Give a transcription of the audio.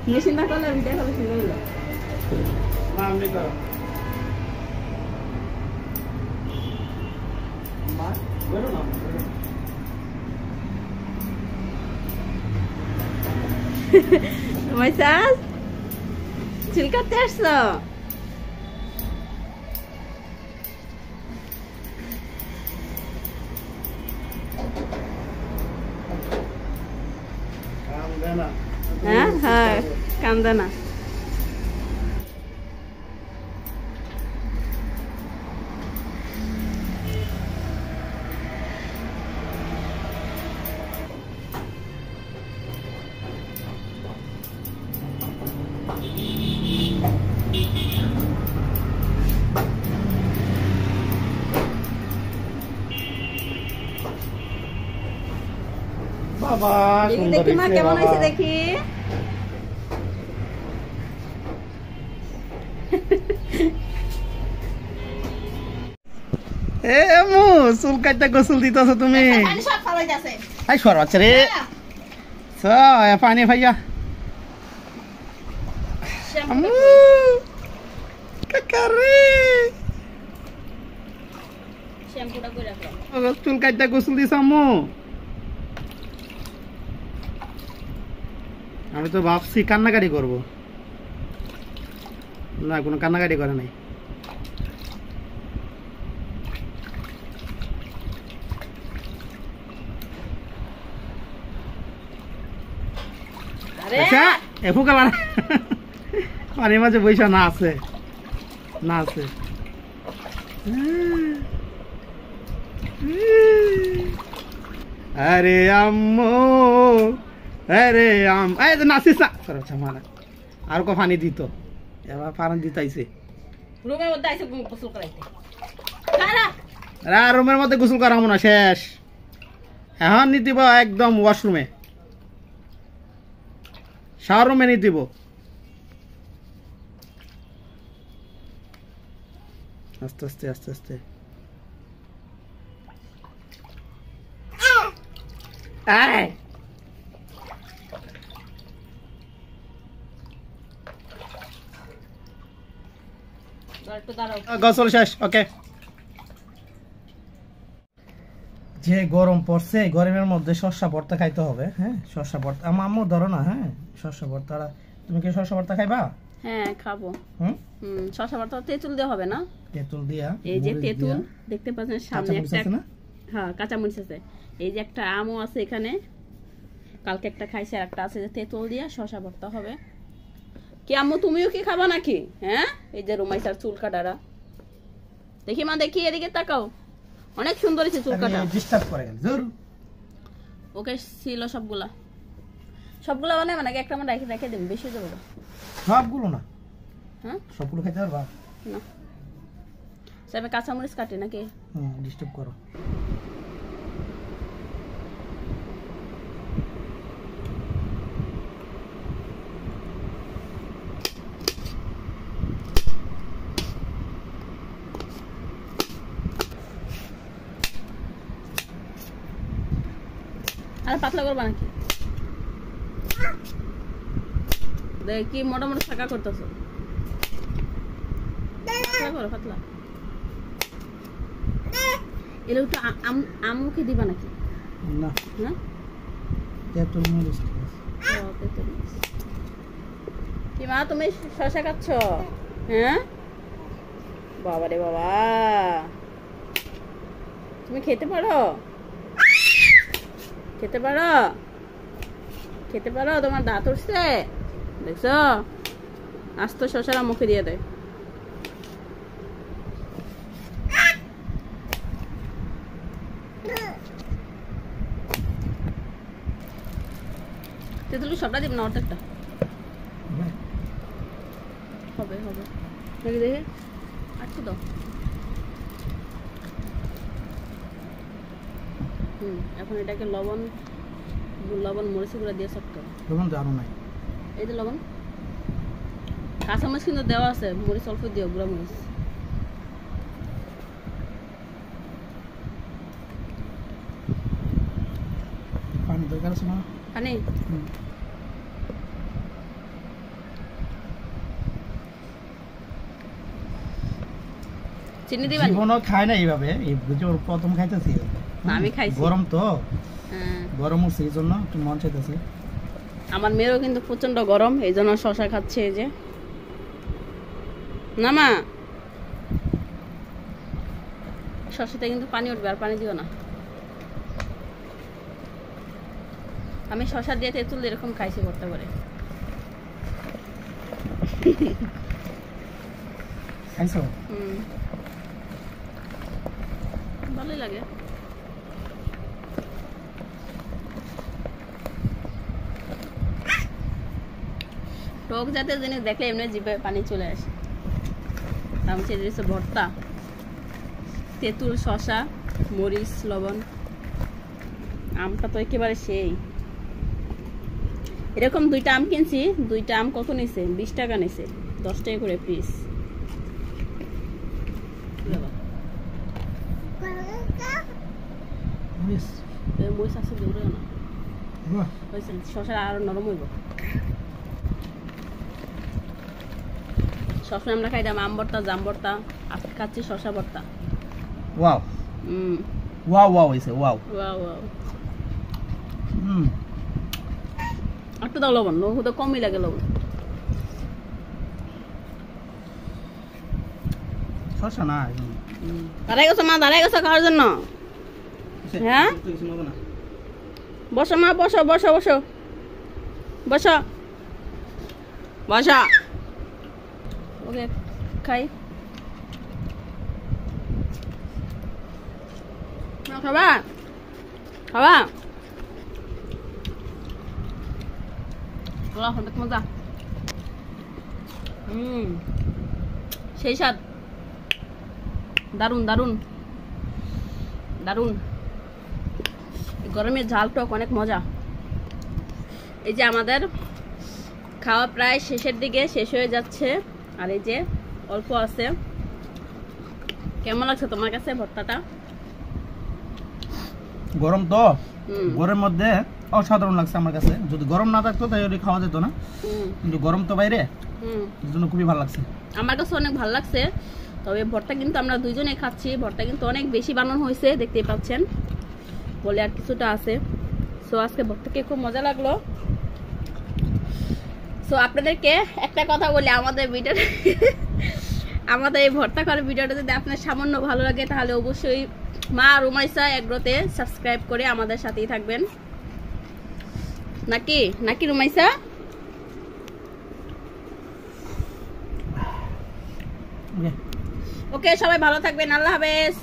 মেশিনটা করলে ভিডিও কলে শুরু হলো না আমি করো মা বেরো না মাইসাস চুল কাটতে আসছো হ্যাঁ হ্যাঁ কান্দে না বাবা দেখি মা কেমন হয়েছে দেখি এ মু চুল কাটতে গোসল দিতেছ তুমি পানি সব ফালাই যাচ্ছে আই সরবাচ্ছে রে পানি ভাইয়া আমু কাকারে শ্যাম্পুটা কই রাখলাম চুল কাটতে গোসল দিছ আম্মু আমি তো ভাবছি কান্নাকাটি করব না কোনো কান্নাকাটি করে নাই আচ্ছা এফু কালা পানির মাঝে বৈশা না আছে আরে আম্মু আরে এই যে নাচিস না মারা আর কো পানি দিত এবার পানি দিতাইছে রুমের মধ্যে আইছে গোসল করাইতে আর রুমের মধ্যে গোসল করাবো না শেষ এখন নি দিব একদম ওয়াশরুমে শাওয়ার রুমে নি দিব আস্তে আস্তে আস্তে আস্তে আয় গোসল শেষ ওকে যে গরম পড়ছে গরমের মধ্যে শসা ভর্তা খাইতে হবে হ্যাঁ শসা ভর্তা আম্মু ধরো না হ্যাঁ শসা ভর্তা তুমি কি শসা ভর্তা খাইবা হ্যাঁ খাবো শসা ভর্তা তেঁতুল দেওয়া হবে না তেঁতুল দিয়া এই যে তেঁতুল দেখতে পাচ্ছেন সামনে একটা হ্যাঁ কাঁচা মরিচ আছে এই যে একটা আমও আছে এখানে কালকে একটা খাইছে আর একটা আছে যে তেঁতুল দিয়া শসা ভর্তা হবে কি আম্মু তুমিও কি খাবা নাকি হ্যাঁ এই যে রুমাইসার চুল কাটারা দেখি মা দেখি এদিকে তাকাও অনেক সুন্দর হয়েছে চুল কাটা ডিস্টার্ব করে গেল জোর ওকে ছিল সবগুলা বানাবে নাকি একটা মানে রেখে দেব বেশি দেবো সবগুলো না হ্যাঁ সবগুলো খাইতে পারবা না সবে কাঁচা মরিচ কাটে নাকি ডিস্টার্ব করো আরে পাতলা করবা নাকি দেখি মোটা মোটা শাকা করতেছো পাতলা করো পাতলা এলো একটু আমুকে দিবা নাকি না না তেঁতুল মরিচ কি মা তুমি শসা খাচ্ছ হ্যাঁ বাবা রে বাবা তুমি খেতে পারো তোমার দাঁত উঠছে দেখছো আস্ত শসারা মুখে দিয়ে দেয় তেঁতুল সবটা দিব না অর্ধেকটা হবে দেখি দেখি আটটু দাও এখন এটাকে লবণ মরিচ গুঁড়া দিয়ে সব করো লবণ জানো নাই এই যে লবণ কাঁচামরিচ কিন্তু দেওয়া আছে মরিচ অল্প দিও গুঁড়া মরিচ পানি দরকার আছে না পানি চিনি দিবা জীবনও খায় না এইভাবে, এই বুঝো প্রথম খাইতেছি। আমি খাইছি। গরম তো, হ্যাঁ গরম হচ্ছে এই জন্য একটু মন চাইতেছে। আমার মেয়েরও কিন্তু প্রচন্ড গরম, এই জন্য শশা খাচ্ছে। এই যে না মা, শশাতে কিন্তু পানি উঠবে, আর পানি দিও না। আমি শশা দিয়ে তেঁতুল এরকম খাইছি করতে পারে। খাইছো? ভালোই লাগে। টক জাতীয় জিনিস দেখলে এমনি জিভে পানি চলে আসে। তার মধ্যে ভর্তা, তেঁতুল, শশা, মরিচ, লবণ, আমটা তো একেবারে সেই। এরকম 2টা আম কিনছি, 2টা আম কত নিছে? 20 টাকা নিছে, 10 টাকা করে পিস। মরিচ আছে দৌড়ে না, শশা আরো নরম হইব। সবসময় আমরা খাইতাম আম ভর্তা, জাম ভর্তা, আজকে খাচ্ছি শশা ভর্তা। ওয়াও ওয়াও ওয়াও হইছে, ওয়াও ওয়াও ওয়াও। একটু দাও লবণ, লবণ তো কমই লাগে লবণ। শশা না দাঁড়াই গেছো মা, দাঁড়াই গেছো খাওয়ার জন্য? হ্যাঁ বসো মা, বসো বসো বসো বসো বসো। ওকে খাই, খাবা খাবা? অনেক মজা। সেই স্বাদ, দারুন দারুন দারুন। গরমের ঝাল টক অনেক মজা। এই যে আমাদের খাওয়া প্রায় শেষের দিকে, শেষ হয়ে যাচ্ছে, আর এই যে অল্প আছে। কেমন লাগছে তোমার কাছে ভর্তাটা? গরম তো, গরমের মধ্যে অসাধারণ লাগছে আমার কাছে। যদি গরম না থাকতো তাহলে খাওয়া যেত না, কিন্তু গরম তো বাইরে, এর জন্য খুবই ভালো লাগছে। আমার কাছে অনেক ভালো লাগছে। তবে ভর্তা কিন্তু আমরা দুইজনে খাচ্ছি, ভর্তা কিন্তু অনেক বেশি বানানো হয়েছে, দেখতেই পাচ্ছেন, বলে আর কিছুটা আছে। সো আজকে ভর্তাকে খুব মজা লাগলো। সো আপনাদেরকে একটা কথা বলি, আমাদের ভিডিওটা আমাদের এই ভর্তা খাওয়ার ভিডিওটা যদি আপনার সামান্য ভালো লাগে, তাহলে অবশ্যই মা রুমাইসা এগ্রোতে সাবস্ক্রাইব করে আমাদের সাথেই থাকবেন। নাকি নাকি রুমাইসা? ওকে, সবাই ভালো থাকবেন, আল্লাহ হাফেজ।